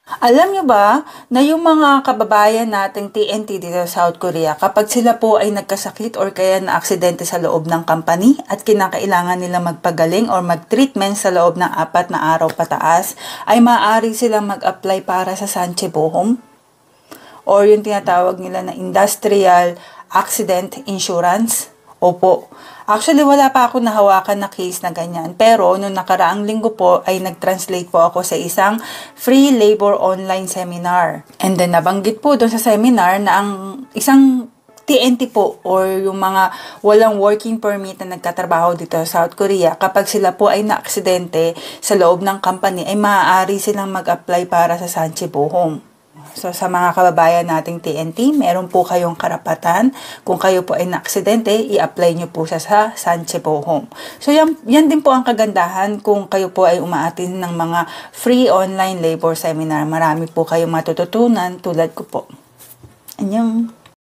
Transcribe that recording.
Alam niyo ba na yung mga kababayan nating TNT dito sa South Korea, kapag sila po ay nagkasakit or kaya na-aksidente sa loob ng company at kinakailangan nilang magpagaling or mag-treatment sa loob ng 4 na araw pataas, ay maaari silang mag-apply para sa Sanchebo Home or yung tinatawag nila na Industrial Accident Insurance. Opo. Actually, wala pa ako nahawakan na case na ganyan. Pero, nung nakaraang linggo po, ay nag-translate po ako sa isang free labor online seminar. And then, nabanggit po doon sa seminar na ang isang TNT po or yung mga walang working permit na nagtatrabaho dito sa South Korea, kapag sila po ay na-aksidente sa loob ng company, ay maaari silang mag-apply para sa Sanchebo Home. So, sa mga kababayan nating TNT, meron po kayong karapatan. Kung kayo po ay na-aksidente, i-apply nyo po sa Sanchebo Home. So, yan din po ang kagandahan kung kayo po ay umaatin ng mga free online labor seminar. Marami po kayong matututunan tulad ko po. Anyong.